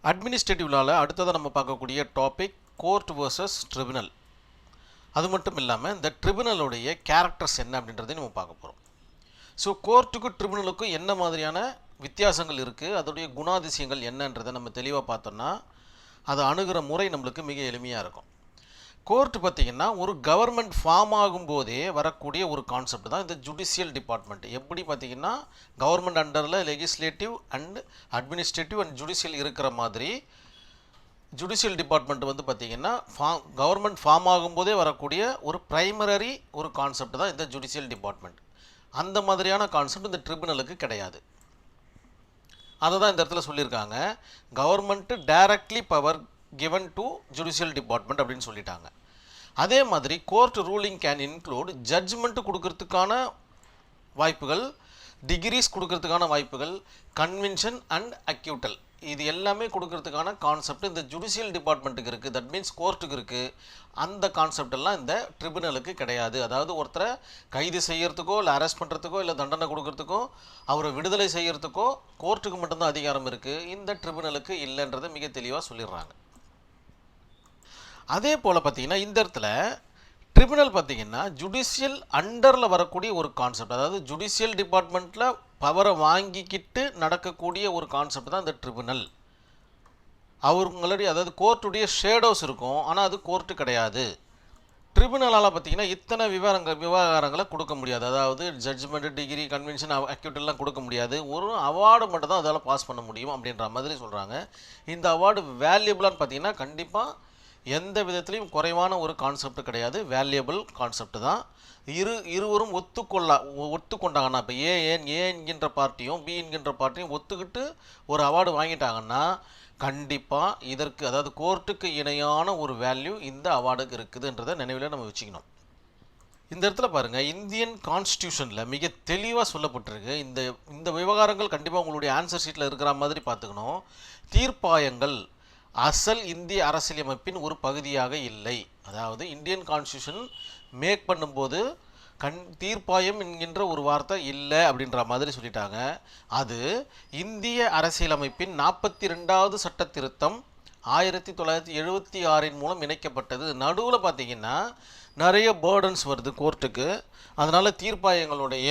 Administrative லாவில் அடுத்ததாக நம்ம பார்க்கக்கூடிய டாபிக் கோர்ட் வர்சஸ் ட்ரிபுனல். அது மட்டும் இல்லாமல் இந்த ட்ரிபுனலுடைய கேரக்டர்ஸ் என்ன அப்படின்றதையும் நம்ம பார்க்க போகிறோம். ஸோ கோர்ட்டுக்கும் ட்ரிபுனலுக்கும் என்ன மாதிரியான வித்தியாசங்கள் இருக்குது, அதோடைய குணாதிசயங்கள் என்னன்றதை நம்ம தெளிவாக பார்த்தோம்னா அதை அணுகிற முறை நம்மளுக்கு மிக எளிமையாக இருக்கும். கோர்ட்டு பார்த்திங்கன்னா ஒரு கவர்மெண்ட் ஃபார்ம் ஆகும்போதே வரக்கூடிய ஒரு கான்செப்ட் தான் இந்த ஜுடிஷியல் டிபார்ட்மெண்ட். எப்படி பார்த்திங்கன்னா கவர்மெண்ட் அண்டரில் legislative and administrative and judicial இருக்கிற மாதிரி ஜுடிஷியல் டிபார்ட்மெண்ட் வந்து பார்த்திங்கன்னா கவர்மெண்ட் ஃபார்ம் ஆகும்போதே வரக்கூடிய ஒரு ப்ரைமரி ஒரு கான்செப்ட் தான் இந்த ஜுடிஷியல் டிபார்ட்மெண்ட். அந்த மாதிரியான கான்செப்ட் இந்த ட்ரிபுனலுக்கு கிடையாது. அதை தான் இந்த இடத்துல சொல்லியிருக்காங்க, government directly power given to judicial department அப்படின்னு சொல்லிட்டாங்க. அதே மாதிரி court ruling can include judgment கொடுக்கறதுக்கான வாய்ப்புகள், டிகிரிஸ் கொடுக்கறதுக்கான வாய்ப்புகள், கன்வின்ஷன் அண்ட் அக்யூட்டல், இது எல்லாமே கொடுக்கறதுக்கான கான்செப்ட் இந்த ஜுடிஷியல் டிபார்ட்மெண்ட்டுக்கு இருக்குது. தட் மீன்ஸ் கோர்ட்டுக்கு இருக்குது. அந்த கான்செப்ட் எல்லாம் இந்த ட்ரிபுனலுக்கு கிடையாது. அதாவது ஒருத்தரை கைது செய்யறதுக்கோ இல்லை அரெஸ்ட் பண்ணுறதுக்கோ இல்லை தண்டனை கொடுக்கறதுக்கோ அவரை விடுதலை செய்யறதுக்கோ கோர்ட்டுக்கு மட்டும்தான் அதிகாரம் இருக்குது, இந்த ட்ரிபுனலுக்கு இல்லைன்றதை மிக தெளிவாக சொல்லிடுறாங்க. அதே போல் பார்த்திங்கன்னா இந்த இடத்துல ட்ரிபுனல் பார்த்திங்கன்னா ஜுடிஷியல் அண்டரில் வரக்கூடிய ஒரு கான்செப்ட். அதாவது ஜுடிஷியல் டிபார்ட்மெண்ட்டில் பவரை வாங்கிக்கிட்டு நடக்கக்கூடிய ஒரு கான்செப்ட் தான் இந்த ட்ரிபுனல். அவங்களுடைய அதாவது கோர்ட்டுடைய ஷேடோஸ் இருக்கும், ஆனால் அது கோர்ட்டு கிடையாது. ட்ரிபுனலால் பார்த்திங்கன்னா இத்தனை விவகாரங்களை கொடுக்க முடியாது. அதாவது ஜட்ஜ்மெண்ட், டிகிரி, கன்வென்ஷன், அக்யூட்டெல்லாம் கொடுக்க முடியாது. ஒரு அவார்டு மட்டும் தான் அதால் பாஸ் பண்ண முடியும் அப்படின்ற மாதிரி சொல்கிறாங்க. இந்த அவார்டு வேல்யூபிளான்னு பார்த்திங்கன்னா கண்டிப்பாக எந்த விதத்துலையும் குறைவான ஒரு கான்செப்ட் கிடையாது, வேல்யூபிள் கான்செப்ட் தான். இருவரும் ஒத்துக்கொண்டாங்கன்னா இப்போ ஏ என்கின்ற பார்ட்டியும் பி என்கின்ற பார்ட்டியும் ஒத்துக்கிட்டு ஒரு அவார்டு வாங்கிட்டாங்கன்னா கண்டிப்பாக இதற்கு அதாவது கோர்ட்டுக்கு இணையான ஒரு வேல்யூ இந்த அவார்டுக்கு இருக்குதுன்றதை நினைவில் நம்ம வச்சுக்கணும். இந்த இடத்துல பாருங்கள், இந்தியன் கான்ஸ்டியூஷனில் மிக தெளிவாக சொல்லப்பட்டிருக்கு. இந்த விவகாரங்கள் கண்டிப்பாக உங்களுடைய ஆன்சர் ஷீட்டில் இருக்கிற மாதிரி பார்த்துக்கணும். தீர்ப்பாயங்கள் அசல் இந்திய அரசியலமைப்பின் ஒரு பகுதியாக இல்லை. அதாவது இந்தியன் கான்ஸ்டியூஷன் மேக் பண்ணும்போது தீர்ப்பாயம் என்கின்ற ஒரு வார்த்தை இல்லை அப்படின்ற மாதிரி சொல்லிட்டாங்க. அது இந்திய அரசியலமைப்பின் 42வது சட்ட திருத்தம் 1976 மூலம் இணைக்கப்பட்டது. நடுவில் பார்த்திங்கன்னா நிறைய பேர்டன்ஸ் வருது கோர்ட்டுக்கு, அதனால் தீர்ப்பாயங்களுடைய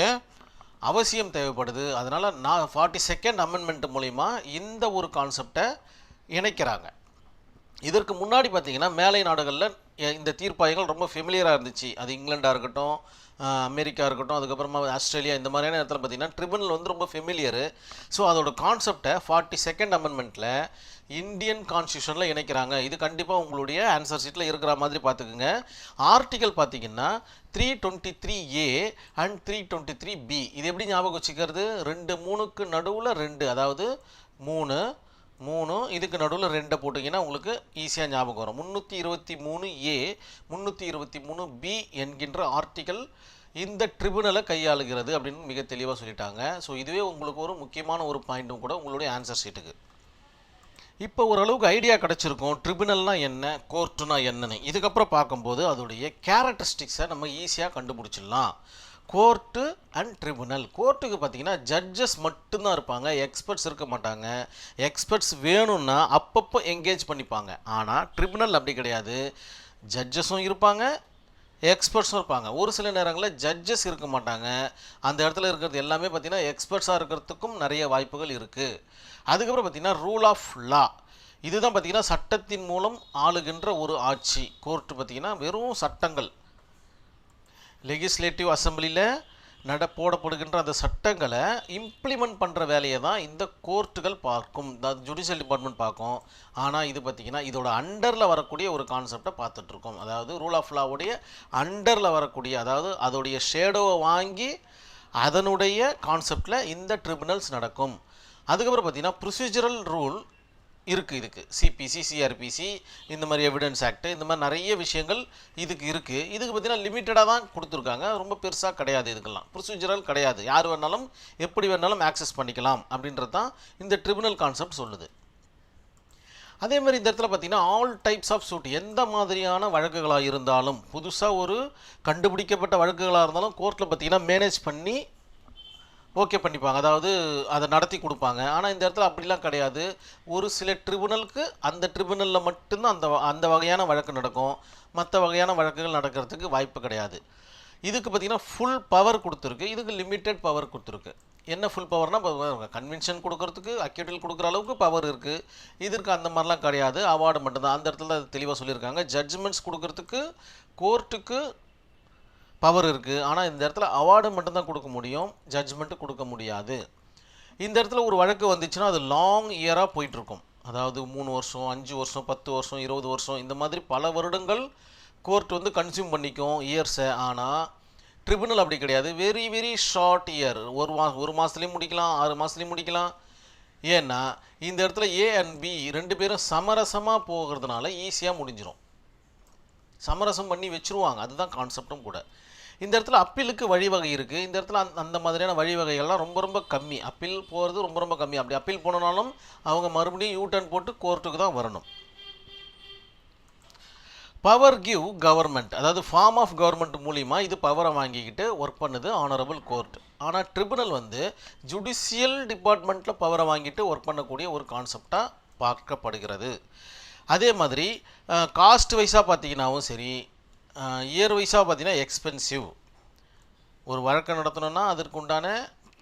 அவசியம் தேவைப்படுது. அதனால் 42nd அமெண்ட்மெண்ட் மூலிமா இந்த ஒரு கான்செப்டை இணைக்கிறாங்க. இதற்கு முன்னாடி பார்த்திங்கன்னா மேலை நாடுகளில் இந்த தீர்ப்பாயங்கள் ரொம்ப ஃபெமிலியராக இருந்துச்சு. அது இங்கிலாண்டாக இருக்கட்டும், அமெரிக்கா இருக்கட்டும், அதுக்கப்புறமா ஆஸ்திரேலியா, இந்த மாதிரியான இடத்துல பார்த்திங்கன்னா ட்ரிபுனல் வந்து ரொம்ப ஃபெமிலியரு. ஸோ அதோட கான்செப்டை 42nd அமெண்ட்மெண்ட்டில் இந்தியன் கான்ஸ்டியூஷனில் இணைக்கிறாங்க. இது கண்டிப்பாக உங்களுடைய ஆன்சர் ஷீட்டில் இருக்கிற மாதிரி பார்த்துக்குங்க. ஆர்டிகல் பார்த்திங்கன்னா 323A அண்ட் 323B. இது எப்படி ஞாபகம் வச்சுக்கிறது? 2-3க்கு நடுவில் 2, அதாவது 3 இதுக்கு நடுவில் 2 போட்டிங்கன்னா உங்களுக்கு ஈஸியாக ஞாபகம் வரும். 323A 323B என்கின்ற ஆர்டிகல் இந்த ட்ரிபுனலை கையாளுகிறது அப்படின்னு மிக தெளிவாக சொல்லிட்டாங்க. ஸோ இதுவே உங்களுக்கு ஒரு முக்கியமான ஒரு பாயிண்ட்டும் கூட உங்களுடைய ஆன்சர் ஷீட்டுக்கு. இப்போ ஓரளவுக்கு ஐடியா கிடச்சிருக்கும் ட்ரிபுனல்னால் என்ன, கோர்ட்டுனா என்னன்னு. இதுக்கப்புறம் பார்க்கும்போது அதோடைய கேரக்டரிஸ்டிக்ஸை நம்ம ஈஸியாக கண்டுபிடிச்சிடலாம். Court and tribunal. கோர்ட்டுக்கு பார்த்திங்கன்னா ஜட்ஜஸ் மட்டும்தான் இருப்பாங்க, எக்ஸ்பர்ட்ஸ் இருக்க மாட்டாங்க. எக்ஸ்பர்ட்ஸ் வேணும்னா அப்பப்போ என்கேஜ் பண்ணிப்பாங்க. ஆனால் ட்ரிபுனல் அப்படி கிடையாது, ஜட்ஜஸும் இருப்பாங்க, எக்ஸ்பர்ட்ஸும் இருப்பாங்க. ஒரு சில நேரங்களில் ஜட்ஜஸ் இருக்க மாட்டாங்க, அந்த இடத்துல இருக்கிறது எல்லாமே பார்த்திங்கன்னா எக்ஸ்பர்ட்ஸாக இருக்கிறதுக்கும் நிறைய வாய்ப்புகள் இருக்குது. அதுக்கப்புறம் பார்த்திங்கன்னா ரூல் ஆஃப் லா. இதுதான் பார்த்திங்கன்னா சட்டத்தின் மூலம் ஆளுகின்ற ஒரு ஆட்சி. கோர்ட்டு பார்த்திங்கன்னா வெறும் சட்டங்கள், லெஜிஸ்லேட்டிவ் அசம்பிளியில் போடப்படுகின்ற அந்த சட்டங்களை இம்ப்ளிமெண்ட் பண்ணுற வேலையை தான் இந்த கோர்ட்டுகள் பார்க்கும், ஜுடிஷியல் டிபார்ட்மெண்ட் பார்க்கும். ஆனால் இது பார்த்திங்கன்னா இதோட அண்டரில் வரக்கூடிய ஒரு கான்செப்டை பார்த்துட்ருக்கோம். அதாவது ரூல் ஆஃப் லாவுடைய அண்டரில் வரக்கூடிய, அதாவது அதோடைய ஷேடோவை வாங்கி அதனுடைய கான்செப்டில் இந்த ட்ரிபுனல்ஸ் நடக்கும். அதுக்கப்புறம் பார்த்திங்கன்னா ப்ரொசீஜரல் ரூல் இருக்குது. இதுக்கு சிபிசி, சிஆர்பிசி, இந்த மாதிரி எவிடன்ஸ் ஆக்ட், இந்த மாதிரி நிறைய விஷயங்கள் இதுக்கு இருக்குது. இதுக்கு பார்த்திங்கன்னா லிமிட்டடாக தான் கொடுத்துருக்காங்க, ரொம்ப பெருசாக கிடையாது. இதுக்கெல்லாம் ப்ரொசீஜரல் கிடையாது, யார் வேணாலும் எப்படி வேணாலும் ஆக்சஸ் பண்ணிக்கலாம் அப்படின்றது தான் இந்த ட்ரிபுனல் கான்செப்ட் சொல்லுது. அதே மாதிரி இந்த இடத்துல பார்த்திங்கன்னா ஆல் டைப்ஸ் ஆஃப் சூட், எந்த மாதிரியான வழக்குகளாக இருந்தாலும், புதுசாக ஒரு கண்டுபிடிக்கப்பட்ட வழக்குகளாக இருந்தாலும் கோர்ட்டில் பார்த்திங்கன்னா மேனேஜ் பண்ணி ஓகே பண்ணிப்பாங்க, அதாவது அதை நடத்தி கொடுப்பாங்க. ஆனால் இந்த இடத்துல அப்படிலாம் கிடையாது. ஒரு சில ட்ரிபுனலுக்கு அந்த ட்ரிபுனலில் மட்டும்தான் அந்த அந்த வகையான வழக்கு நடக்கும். மற்ற வகையான வழக்குகள் நடக்கிறதுக்கு வாய்ப்பு கிடையாது. இதுக்கு பார்த்திங்கன்னா ஃபுல் பவர் கொடுத்துருக்கு, இதுக்கு லிமிட்டட் பவர் கொடுத்துருக்கு. என்ன ஃபுல் பவர்னால் கன்வென்ஷன் கொடுக்கறதுக்கு அக்யூட்டில் கொடுக்குற அளவுக்கு பவர் இருக்குது. இதற்கு அந்த மாதிரிலாம் கிடையாது, அவார்டு மட்டும்தான். அந்த இடத்துல அது தெளிவாக சொல்லியிருக்காங்க. ஜட்ஜ்மெண்ட்ஸ் கொடுக்கறதுக்கு கோர்ட்டுக்கு பவர் இருக்குது, ஆனால் இந்த இடத்துல அவார்டு மட்டும்தான் கொடுக்க முடியும், ஜட்ஜ்மெண்ட்டு கொடுக்க முடியாது. இந்த இடத்துல ஒரு வழக்கு வந்துச்சுன்னா அது லாங் இயராக போயிட்டுருக்கும். அதாவது 3 வருஷம் 5 வருஷம் 10 வருஷம் 20 வருஷம் இந்த மாதிரி பல வருடங்கள் கோர்ட் வந்து கன்சியூம் பண்ணிக்கும் இயர்ஸை. ஆனால் ட்ரிபுனல் அப்படி கிடையாது. வெரி வெரி ஷார்ட் இயர், ஒரு மாதத்துலேயும் முடிக்கலாம், 6 மாதத்துலேயும் முடிக்கலாம். ஏன்னா இந்த இடத்துல ஏ அண்ட் பி 2 பேரும் சமரசமாக போகிறதுனால ஈஸியாக முடிஞ்சிடும். சமரசம் பண்ணி வச்சுருவாங்க, அதுதான் கான்செப்டும் கூட. இந்த இடத்துல அப்பீலுக்கு வழிவகை இருக்குது. இந்த இடத்துல அந்த மாதிரியான வழிவகைகள்லாம் ரொம்ப ரொம்ப கம்மி. அப்பீல் போகிறது ரொம்ப ரொம்ப கம்மி. அப்படி அப்பீல் போனாலும் அவங்க மறுபடியும் யூ-டர்ன் போட்டு கோர்ட்டுக்கு தான் வரணும். பவர் கிவ் கவர்மெண்ட், அதாவது ஃபார்ம் ஆஃப் கவர்மெண்ட் மூலிமா இது பவரை வாங்கிக்கிட்டு ஒர்க் பண்ணுது ஆனரபிள் கோர்ட். ஆனால் ட்ரிபுனல் வந்து ஜுடிஷியல் டிபார்ட்மெண்ட்டில் பவரை வாங்கிட்டு ஒர்க் பண்ணக்கூடிய ஒரு கான்செப்டாக பார்க்கப்படுகிறது. அதே மாதிரி காஸ்ட் வைஸாக பார்த்தீங்கன்னாவும் சரி, இயர் வைஸாக பார்த்தீங்கன்னா எக்ஸ்பென்சிவ். ஒரு வழக்கை நடத்தணும்னா அதற்கு உண்டான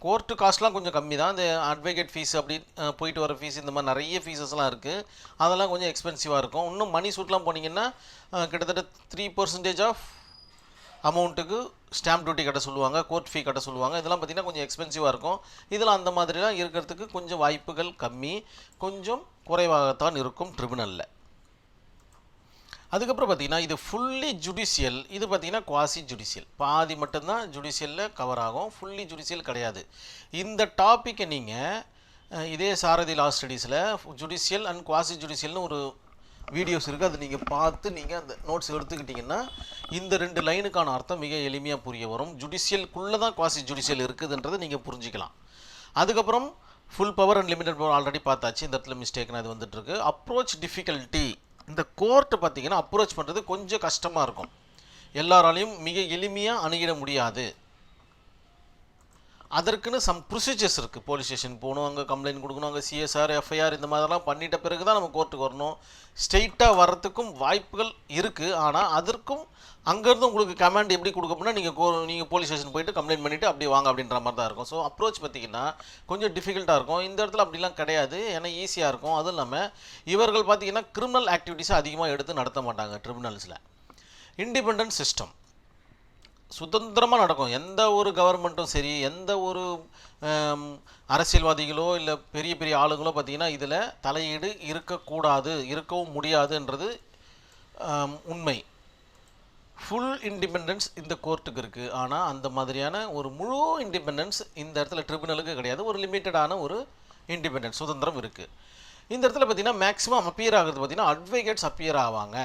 கோர்ட்டு காஸ்ட்லாம் கொஞ்சம் கம்மி தான். இந்த அட்வொகேட் ஃபீஸ் அப்படி போயிட்டு வர ஃபீஸ் இந்த மாதிரி நிறைய ஃபீஸஸ்லாம் இருக்குது, அதெல்லாம் கொஞ்சம் எக்ஸ்பென்சிவாக இருக்கும். இன்னும் மணி சூட்லாம் போனீங்கன்னா கிட்டத்தட்ட 3% ஆஃப் அமௌண்ட்டுக்கு ஸ்டாம்ப் டியூட்டி கட்ட சொல்லுவாங்க, கோர்ட் ஃபீ கட்ட சொல்லுவாங்க. இதெல்லாம் பார்த்திங்கன்னா கொஞ்சம் எக்ஸ்பென்சிவாக இருக்கும். இதில் அந்த மாதிரிலாம் இருக்கிறதுக்கு கொஞ்சம் வாய்ப்புகள் கம்மி, கொஞ்சம் குறைவாகத்தான் இருக்கும் ட்ரிபுனலில். அதுக்கப்புறம் பார்த்திங்கன்னா இது ஃபுல்லி ஜுடிஷியல், இது பார்த்திங்கன்னா குவாசி ஜுடிஷியல். பாதி மட்டும்தான் ஜுடிஷியலில் கவர் ஆகும், ஃபுல்லி ஜுடிஷியல் கிடையாது. இந்த டாப்பிக்கை நீங்கள் இதே சாரதி லா ஸ்டடீஸில் ஜுடிஷியல் அண்ட் குவாசி ஜுடிஷியல்னு ஒரு வீடியோஸ் இருக்குது, அது நீங்கள் பார்த்து நீங்கள் அந்த நோட்ஸ் எடுத்துக்கிட்டிங்கன்னா இந்த 2 லைனுக்கான அர்த்தம் மிக எளிமையாக புரிய வரும். ஜுடிஷியலுக்குள்ளே தான் குவாசி ஜுடிஷியல் இருக்குதுன்றதை நீங்கள் புரிஞ்சிக்கலாம். அதுக்கப்புறம் full power and limited power already பார்த்தாச்சு, இந்த இடத்துல மிஸ்டேக்னா அது வந்துட்டுருக்கு. அப்ரோச் டிஃபிகல்ட்டி, இந்த கோர்ட்டை பார்த்திங்கன்னா அப்ரோச் பண்ணுறது கொஞ்சம் கஷ்டமாக இருக்கும், எல்லாராலையும் மிக எளிமையாக அணுகிட முடியாது. அதற்குன்னு சம் ப்ரொசீஜர்ஸ் இருக்குது. போலீஸ் ஸ்டேஷன் போகணும், அங்கே கம்ப்ளைண்ட் கொடுக்கணும், அங்கே சிஎஸ்ஆர் எஃப்ஐஆர் இந்த மாதிரிலாம் பண்ணிட்ட பிறகு தான் நம்ம கோர்ட்டுக்கு வரணும். ஸ்ட்ரெயிட்டாக வர்றதுக்கும் வாய்ப்புகள் இருக்குது. ஆனால் அதற்கும் அங்கேருந்து உங்களுக்கு கமாண்ட் எப்படி கொடுக்கப்போனா நீங்கள் போலீஸ் ஸ்டேஷன் போயிட்டு கம்ப்ளைண்ட் பண்ணிவிட்டு அப்படி வாங்க அப்படின்ற மாதிரி தான் இருக்கும். ஸோ அப்ரோச் பார்த்திங்கன்னா கொஞ்சம் டிஃபிகல்ட்டாக இருக்கும். இந்த இடத்துல அப்படிலாம் கிடையாது, ஏன்னா ஈஸியாக இருக்கும். அதுவும் இல்லாமல் இவர்கள் பார்த்திங்கன்னா கிரிமினல் ஆக்டிவிட்டீஸை அதிகமாக எடுத்து நடத்த மாட்டாங்க ட்ரிபுனல்ஸில். இண்டிபெண்டன்ட் சிஸ்டம், சுதந்திரமாக நடக்கும். எந்த ஒரு கவர்மெண்ட்டும் சரி, எந்த ஒரு அரசியல்வாதிகளோ இல்லை பெரிய பெரிய ஆளுங்களோ பார்த்திங்கன்னா இதில் தலையீடு இருக்கக்கூடாது, இருக்கவும் முடியாதுன்றது உண்மை. ஃபுல் இண்டிபெண்டன்ஸ் இந்த கோர்ட்டுக்கு இருக்குது. ஆனால் அந்த மாதிரியான ஒரு முழு இண்டிபெண்டன்ஸ் இந்த இடத்துல ட்ரிபுனலுக்கு கிடையாது. ஒரு லிமிட்டடான ஒரு இண்டிபெண்டன்ஸ் சுதந்திரம் இருக்குது. இந்த இடத்துல பார்த்திங்கன்னா மேக்ஸிமம் அப்பியர் ஆகிறது பார்த்திங்கன்னா அட்வொகேட்ஸ் அப்பியர் ஆவாங்க.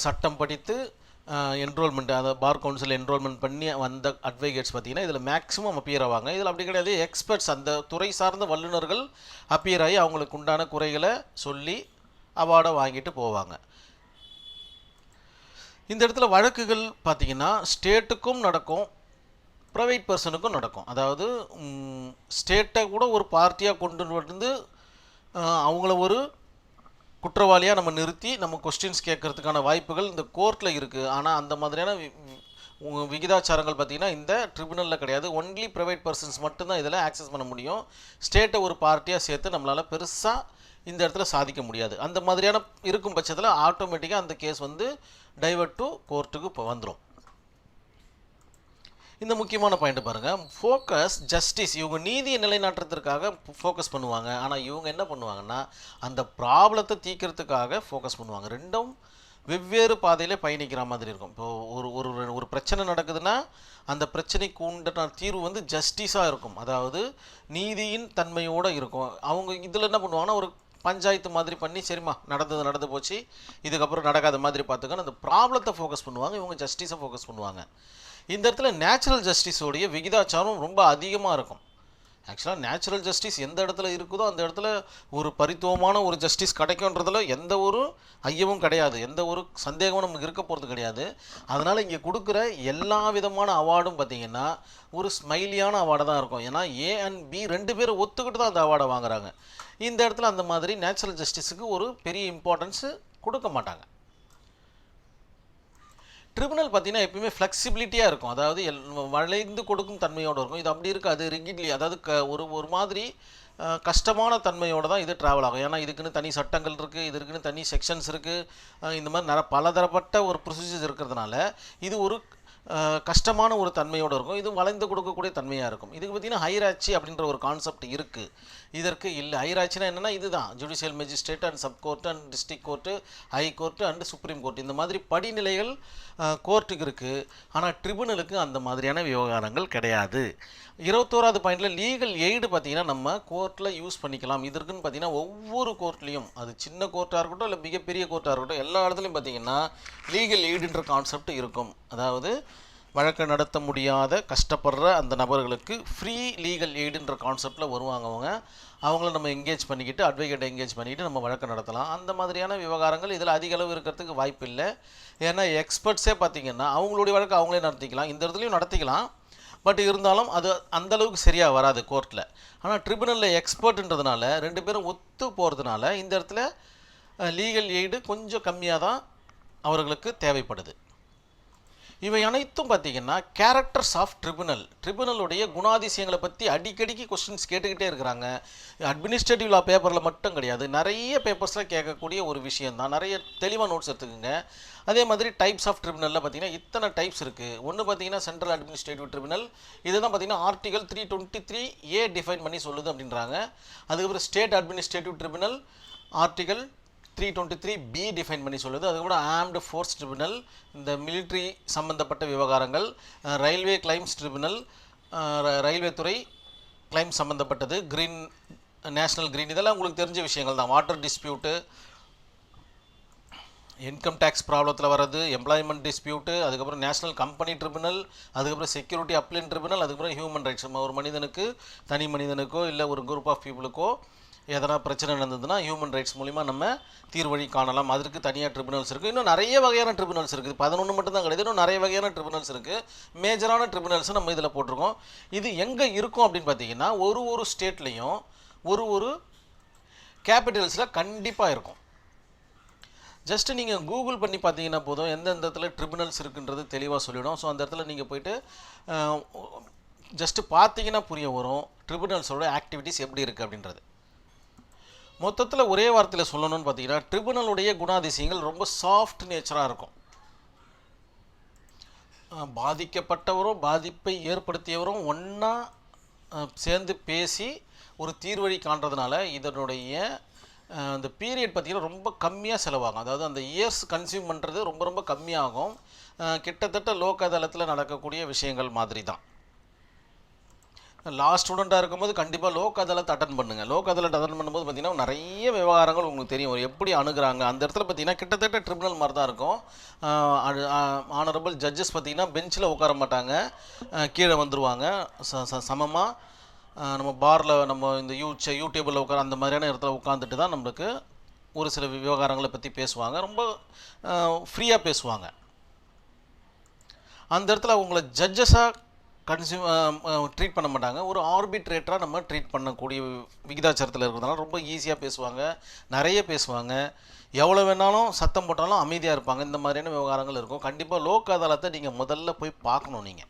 சட்டம் படித்து என்ரோல்மெண்ட், அதை பார் கவுன்சில் என்ரோல்மெண்ட் பண்ணி வந்த அட்வொகேட்ஸ் பார்த்திங்கன்னா இதில் மேக்ஸிமம் அப்பியர் ஆவாங்க. இதில் அப்படி கிடையாது, எக்ஸ்பர்ட்ஸ் அந்த துறை சார்ந்த வல்லுநர்கள் அப்பியர் ஆகி அவங்களுக்கு உண்டான குறைகளை சொல்லி அவார்டை வாங்கிட்டு போவாங்க. இந்த இடத்துல வழக்குகள் பார்த்திங்கன்னா ஸ்டேட்டுக்கும் நடக்கும், ப்ரைவேட் பர்சனுக்கும் நடக்கும். அதாவது ஸ்டேட்டை கூட ஒரு பார்ட்டியாக கொண்டு வந்து அவங்கள ஒரு குற்றவாளியாக நம்ம நிறுத்தி நம்ம கொஸ்டின்ஸ் கேட்கறதுக்கான வாய்ப்புகள் இந்த கோர்ட்டில் இருக்குது. ஆனால் அந்த மாதிரியான விகிதாச்சாரங்கள் பார்த்திங்கன்னா இந்த ட்ரிபுனலில் கிடையாது. ஒன்லி ப்ரைவேட் பர்சன்ஸ் மட்டும்தான் இதில் ஆக்சஸ் பண்ண முடியும். ஸ்டேட்டை ஒரு பார்ட்டியாக சேர்த்து நம்மளால் பெருசாக இந்த இடத்துல சாதிக்க முடியாது. அந்த மாதிரியான இருக்கும் பட்சத்தில் ஆட்டோமேட்டிக்காக அந்த கேஸ் வந்து டைவர்ட் டு கோர்ட்டுக்கு இப்போ வந்துடும். இந்த முக்கியமான பாயிண்ட் பாருங்கள், ஃபோக்கஸ் ஜஸ்டிஸ். இவங்க நீதியை நிலைநாட்டுறதுக்காக ஃபோக்கஸ் பண்ணுவாங்க. ஆனால் இவங்க என்ன பண்ணுவாங்கன்னா அந்த ப்ராப்ளத்தை தீர்க்கறதுக்காக ஃபோக்கஸ் பண்ணுவாங்க. ரெண்டும் வெவ்வேறு பாதையிலே பயணிக்கிற மாதிரி இருக்கும். இப்போது ஒரு பிரச்சனை நடக்குதுன்னா அந்த பிரச்சனைக்கு உண்டான தீர்வு வந்து ஜஸ்டிஸாக இருக்கும், அதாவது நீதியின் தன்மையோடு இருக்கும். அவங்க இதில் என்ன பண்ணுவாங்கன்னா ஒரு பஞ்சாயத்து மாதிரி பண்ணி சரிம்மா நடந்து போச்சு, இதுக்கப்புறம் நடக்காத மாதிரி பார்த்துக்கணும், அந்த ப்ராப்ளத்தை ஃபோக்கஸ் பண்ணுவாங்க. இவங்க ஜஸ்டிஸை ஃபோக்கஸ் பண்ணுவாங்க. இந்த இடத்துல நேச்சுரல் ஜஸ்டிஸோடைய விகிதாச்சாரம் ரொம்ப அதிகமாக இருக்கும். ஆக்சுவலாக நேச்சுரல் ஜஸ்டிஸ் எந்த இடத்துல இருக்குதோ அந்த இடத்துல ஒரு பரித்துவமான ஒரு ஜஸ்டிஸ் கிடைக்குன்றதுல எந்த ஒரு ஐயமும் கிடையாது, எந்த ஒரு சந்தேகமும் நமக்கு இருக்க போகிறது கிடையாது. அதனால் இங்கே கொடுக்குற எல்லா விதமான அவார்டும் பார்த்திங்கன்னா ஒரு ஸ்மைலியான அவார்டாக தான் இருக்கும். ஏன்னா ஏ அண்ட் பி 2 பேரும் ஒத்துக்கிட்டு தான் அந்த அவார்டை வாங்குறாங்க. இந்த இடத்துல அந்த மாதிரி நேச்சுரல் ஜஸ்டிஸுக்கு ஒரு பெரிய இம்பார்ட்டன்ஸு கொடுக்க மாட்டாங்க. ட்ரிபுனல் பார்த்திங்கன்னா எப்பயுமே ஃப்ளெக்சிபிலிட்டியாக இருக்கும், அதாவது வளைந்து கொடுக்கும் தன்மையோடு இருக்கும். இது அப்படி இருக்காது ரிகிட்லி, அதாவது ஒரு மாதிரி கஷ்டமான தன்மையோடு தான் இது ட்ராவல் ஆகும். ஏன்னா இதுக்குன்னு தனி சட்டங்கள் இருக்குது, இது இருக்குன்னு தனி செக்ஷன்ஸ் இருக்குது, இந்த மாதிரி பலதரப்பட்ட ஒரு ப்ரொசீஜர்ஸ் இருக்கிறதுனால இது ஒரு கஷ்டமான ஒரு தன்மையோடு இருக்கும். இது வளைந்து கொடுக்கக்கூடிய தன்மையாக இருக்கும். இதுக்கு பார்த்திங்கன்னா ஹைராச்சி அப்படின்ற ஒரு கான்செப்ட் இருக்குது, இதற்கு இல்லை. ஹைராச்சினா என்னென்னா இதுதான் judicial magistrate and sub court and district court, high court and supreme court, இந்த மாதிரி படிநிலைகள் கோர்ட்டுக்கு இருக்குது. ஆனால் ட்ரிபுனலுக்கு அந்த மாதிரியான விவகாரங்கள் கிடையாது. 21வது பாயிண்டில் லீகல் எய்டு பார்த்திங்கன்னா நம்ம கோர்ட்டில் யூஸ் பண்ணிக்கலாம். இதற்குன்னு பார்த்திங்கன்னா ஒவ்வொரு கோர்ட்லேயும், அது சின்ன கோர்ட்டாக இருக்கட்டும் இல்லை மிகப்பெரிய கோர்ட்டாக இருக்கட்டும், எல்லா இடத்துலையும் பார்த்திங்கன்னா லீகல் எய்டுன்ற கான்செப்ட் இருக்கும். அதாவது வழக்கு நடத்த முடியாத கஷ்டப்படுற அந்த நபர்களுக்கு ஃப்ரீ லீகல் எய்டுன்ற கான்செப்டில் வருவாங்க. அவங்கள நம்ம என்கேஜ் பண்ணிக்கிட்டு, அட்வொகேட்டை என்கேஜ் பண்ணிக்கிட்டு நம்ம வழக்கு நடத்தலாம். அந்த மாதிரியான விவகாரங்கள் இதில் அதிக அளவு இருக்கிறதுக்கு வாய்ப்பு இல்லை. ஏன்னா எக்ஸ்பர்ட்ஸே பார்த்திங்கன்னா அவங்களுடைய வழக்கு அவங்களே நடத்திக்கலாம், இந்த இடத்துலையும் நடத்திக்கலாம். பட் இருந்தாலும் அது அந்தளவுக்கு சரியாக வராது கோர்ட்டில். ஆனால் ட்ரிபுனலில் எக்ஸ்பர்ட்ன்றதுனால 2 பேரும் ஒத்து போகிறதுனால இந்த இடத்துல லீகல் எய்டு கொஞ்சம் கம்மியாக தான் அவர்களுக்கு தேவைப்படுது. இவை அனைத்தும் பார்த்திங்கன்னா கேரக்டர்ஸ் ஆஃப் ட்ரிபுனலுடைய குணாதிசயங்களை பற்றி அடிக்கடிக்கு கொஸ்டின்ஸ் கேட்டுக்கிட்டே இருக்கிறாங்க. அட்மினிஸ்ட்ரேட்டிவ் லா பேப்பரில் மட்டும் கிடையாது, நிறைய பேப்பர்ஸில் கேட்கக்கூடிய ஒரு விஷயந்தான். நிறைய தெளிவாக நோட்ஸ் எடுத்துக்கோங்க. அதே மாதிரி டைப்ஸ் ஆஃப் ட்ரிபுனலில் பார்த்திங்கன்னா இத்தனை டைப்ஸ் இருக்குது. ஒன்று பார்த்திங்கன்னா சென்ட்ரல் அட்மினிஸ்ட்ரேட்டிவ் ட்ரிபுனல், இதுதான் பார்த்திங்கன்னா ஆர்டிகல் 323A டிஃபைன் பண்ணி சொல்லுது அப்படின்றாங்க. அதுக்கப்புறம் state administrative tribunal article 323B define பண்ணி சொல்லுது. அதுக்கப்புறம் ஆர்ம்டு ஃபோர்ஸ் ட்ரிபுனல், இந்த மிலிட்ரி சம்மந்தப்பட்ட விவகாரங்கள், ரயில்வே கிளைம்ஸ் ட்ரிபுனல், ரயில்வே துறை கிளைம் சம்மந்தப்பட்டது, கிரீன் நேஷ்னல் கிரீன், இதெல்லாம் உங்களுக்கு தெரிஞ்ச விஷயங்கள் தான். வாட்டர் டிஸ்பியூட்டு, இன்கம் டேக்ஸ் ப்ராப்ளத்தில் வர்றது, எம்ப்ளாய்மெண்ட் டிஸ்பியூட்டு, அதுக்கப்புறம் நேஷ்னல் கம்பெனி ட்ரிபுனல், அதுக்கப்புறம் செக்யூரிட்டி அப்ளைன் ட்ரிபுனல், அதுக்கப்புறம் ஹியூமன் ரைட்ஸ். ஒரு மனிதனுக்கு, தனி மனிதனுக்கோ இல்லை ஒரு குரூப் ஆஃப் பீப்புளுக்கோ எதனா பிரச்சனை நடந்ததுன்னா ஹியூமன் ரைட்ஸ் மூலிமா நம்ம தீர்வழி காணலாம். அதற்கு தனியாக ட்ரிபுனல்ஸ் இருக்குது. இன்னும் நிறைய வகையான ட்ரிபுனல்ஸ் இருக்குது. 11 மட்டும் தான் கிடையாது, இன்னும் நிறைய வகையான ட்ரிபுனல்ஸ் இருக்குது. மேஜரான ட்ரிபுனல்ஸை நம்ம இதில் போட்டிருக்கோம். இது எங்கே இருக்கும் அப்படின்னு பார்த்தீங்கன்னா ஒரு ஸ்டேட்லேயும் ஒரு கேபிட்டல்ஸில் கண்டிப்பாக இருக்கும். ஜஸ்ட்டு நீங்கள் கூகுள் பண்ணி பார்த்தீங்கன்னா போதும், எந்தெந்த இடத்துல ட்ரிபுனல்ஸ் இருக்குன்றது தெளிவாக சொல்லிவிடும். ஸோ அந்த இடத்துல நீங்கள் போய்ட்டு ஜஸ்ட்டு பார்த்தீங்கன்னா புரிய வரும் ட்ரிபுனல்ஸோட ஆக்டிவிட்டீஸ் எப்படி இருக்குது அப்படின்றது. மொத்தத்தில் ஒரே வார்த்தையில் சொல்லணும்னு பார்த்தீங்கன்னா ட்ரிபுனலுடைய குணாதிசயங்கள் ரொம்ப சாஃப்ட் நேச்சராக இருக்கும். பாதிக்கப்பட்டவரும் பாதிப்பை ஏற்படுத்தியவரும் ஒன்றா சேர்ந்து பேசி ஒரு தீர்வழி காண்றதுனால இதனுடைய அந்த பீரியட் பார்த்திங்கன்னா ரொம்ப கம்மியாக செலவாகும். அதாவது அந்த இயர்ஸ் கன்சியூம் பண்ணுறது ரொம்ப கம்மியாகும். கிட்டத்தட்ட லோக் அதாலத்தில் நடக்கக்கூடிய விஷயங்கள் மாதிரி தான். லாஸ்ட் ஸ்டூடெண்ட்டாக இருக்கும்போது கண்டிப்பாக லோக் அதாலத் அட்டன் பண்ணுங்கள். லோக் அதாலத் அட்டன் பண்ணும்போது பார்த்திங்கன்னா நிறைய விவகாரங்கள் உங்களுக்கு தெரியும், எப்படி அணுகுறாங்க. அந்த இடத்துல பார்த்திங்கன்னா கிட்டத்தட்ட ட்ரிபுனல் மாதிரி தான் இருக்கும். ஆனரபிள் ஜட்ஜஸ் பார்த்திங்கன்னா பெஞ்சில் உட்கார மாட்டாங்க, கீழே வந்துடுவாங்க. சமமாக நம்ம பாரில் நம்ம இந்த யூடியூபில் உட்கார அந்த மாதிரியான இடத்துல உட்காந்துட்டு தான் நம்மளுக்கு ஒரு சில விவகாரங்களை பற்றி பேசுவாங்க. ரொம்ப ஃப்ரீயாக பேசுவாங்க. அந்த இடத்துல அவங்கள ஜட்ஜஸாக ட்ரீட் பண்ண மாட்டாங்க, ஒரு ஆர்பிட்ரேட்டராக நம்ம ட்ரீட் பண்ணக்கூடிய விகிதாச்சாரத்தில் இருக்கிறதுனால ரொம்ப ஈஸியாக பேசுவாங்க, நிறைய பேசுவாங்க. எவ்வளோ வேணாலும் சத்தம் போட்டாலும் அமைதியாக இருப்பாங்க. இந்த மாதிரியான விவகாரங்கள் இருக்கும். கண்டிப்பாக லோக் அதாலத்தை நீங்கள் முதல்ல போய் பார்க்கணும். நீங்கள்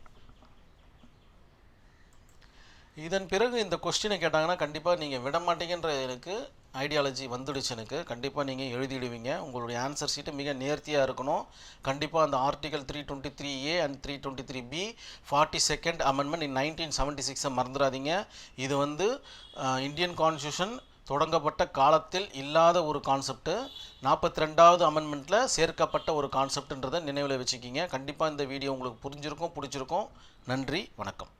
இதன் பிறகு இந்த கொஸ்டினை கேட்டாங்கன்னா கண்டிப்பாக நீங்கள் விட மாட்டீங்கன்ற எனக்கு ஐடியாலஜி வந்துடுச்சு. எனக்கு கண்டிப்பாக நீங்கள் எழுதிடுவீங்க. உங்களுடைய ஆன்சர் ஷீட்டு மிக நேர்த்தியாக இருக்கணும். கண்டிப்பாக அந்த article 323A and 323B 42nd amendment இன் 1976 மறந்துடாதீங்க. இது இந்தியன் கான்ஸ்டியூஷன் தொடங்கப்பட்ட காலத்தில் இல்லாத ஒரு கான்செப்ட்டு, 42வது அமெண்ட்மெண்ட்டில் சேர்க்கப்பட்ட ஒரு கான்செப்ட்ன்றதை நினைவில் வச்சுக்கிங்க. கண்டிப்பாக இந்த வீடியோ உங்களுக்கு புரிஞ்சிருக்கும், பிடிச்சிருக்கும். நன்றி, வணக்கம்.